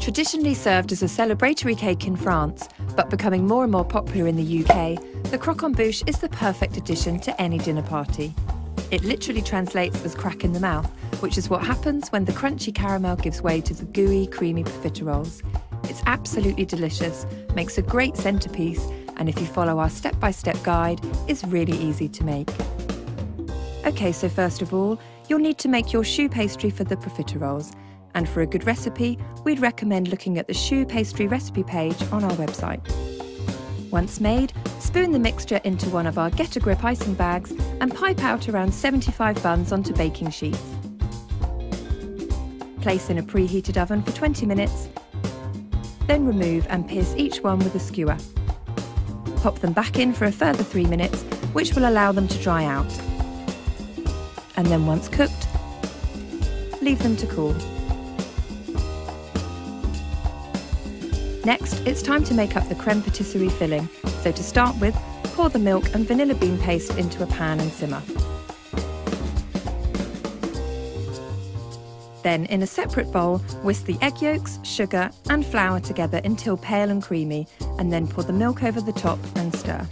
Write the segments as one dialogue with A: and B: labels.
A: Traditionally served as a celebratory cake in France, but becoming more and more popular in the UK, the croquembouche is the perfect addition to any dinner party. It literally translates as crack in the mouth, which is what happens when the crunchy caramel gives way to the gooey, creamy profiteroles. It's absolutely delicious, makes a great centerpiece, and if you follow our step-by-step guide, is really easy to make. Okay, so first of all, you'll need to make your choux pastry for the profiteroles. And for a good recipe, we'd recommend looking at the choux pastry recipe page on our website. Once made, spoon the mixture into one of our get-a-grip icing bags and pipe out around 75 buns onto baking sheets. Place in a preheated oven for 20 minutes, then remove and pierce each one with a skewer. Pop them back in for a further 3 minutes, which will allow them to dry out. And then once cooked, leave them to cool. Next, it's time to make up the crème patisserie filling. So to start with, pour the milk and vanilla bean paste into a pan and simmer. Then, in a separate bowl, whisk the egg yolks, sugar and flour together until pale and creamy, and then pour the milk over the top and stir.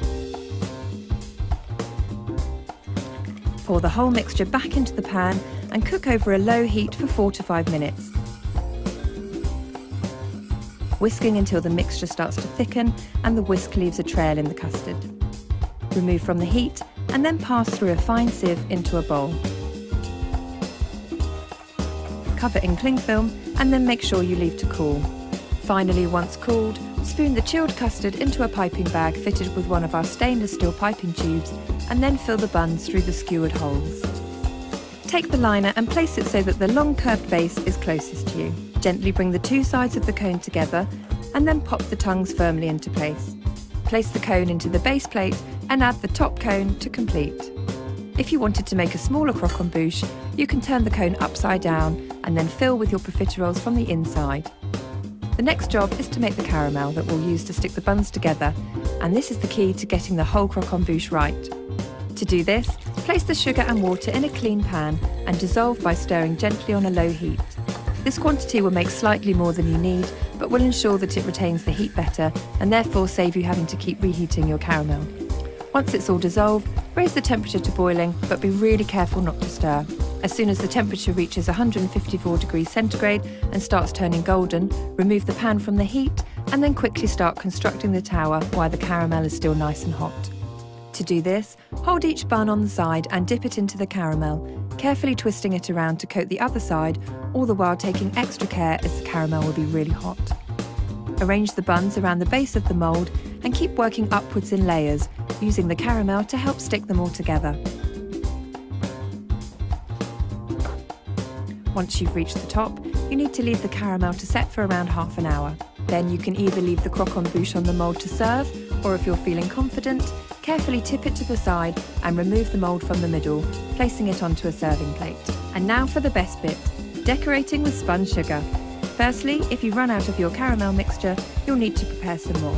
A: Pour the whole mixture back into the pan and cook over a low heat for 4 to 5 minutes. Whisking until the mixture starts to thicken and the whisk leaves a trail in the custard. Remove from the heat and then pass through a fine sieve into a bowl. Cover in cling film and then make sure you leave to cool. Finally, once cooled, spoon the chilled custard into a piping bag fitted with one of our stainless steel piping tubes and then fill the buns through the skewered holes. Take the liner and place it so that the long curved base is closest to you. Gently bring the two sides of the cone together and then pop the tongues firmly into place. Place the cone into the base plate and add the top cone to complete. If you wanted to make a smaller croquembouche, you can turn the cone upside down and then fill with your profiteroles from the inside. The next job is to make the caramel that we'll use to stick the buns together, and this is the key to getting the whole croquembouche right. To do this, place the sugar and water in a clean pan and dissolve by stirring gently on a low heat. This quantity will make slightly more than you need, but will ensure that it retains the heat better and therefore save you having to keep reheating your caramel. Once it's all dissolved, raise the temperature to boiling, but be really careful not to stir. As soon as the temperature reaches 154 degrees centigrade and starts turning golden, remove the pan from the heat and then quickly start constructing the tower while the caramel is still nice and hot. To do this, hold each bun on the side and dip it into the caramel, carefully twisting it around to coat the other side, all the while taking extra care as the caramel will be really hot. Arrange the buns around the base of the mould and keep working upwards in layers, using the caramel to help stick them all together. Once you've reached the top, you need to leave the caramel to set for around half an hour. Then you can either leave the croquembouche on the mould to serve, or if you're feeling confident, carefully tip it to the side and remove the mould from the middle, placing it onto a serving plate. And now for the best bit, decorating with spun sugar. Firstly, if you run out of your caramel mixture, you'll need to prepare some more.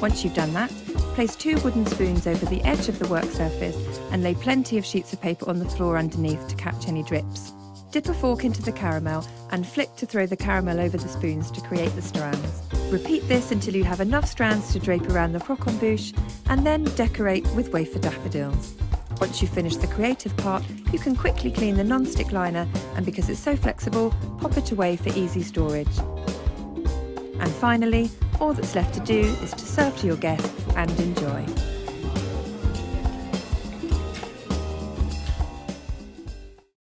A: Once you've done that, place 2 wooden spoons over the edge of the work surface and lay plenty of sheets of paper on the floor underneath to catch any drips. Dip a fork into the caramel and flick to throw the caramel over the spoons to create the strands. Repeat this until you have enough strands to drape around the croquembouche and then decorate with wafer daffodils. Once you've finished the creative part, you can quickly clean the non-stick liner and because it's so flexible, pop it away for easy storage. And finally, all that's left to do is to serve to your guests and enjoy.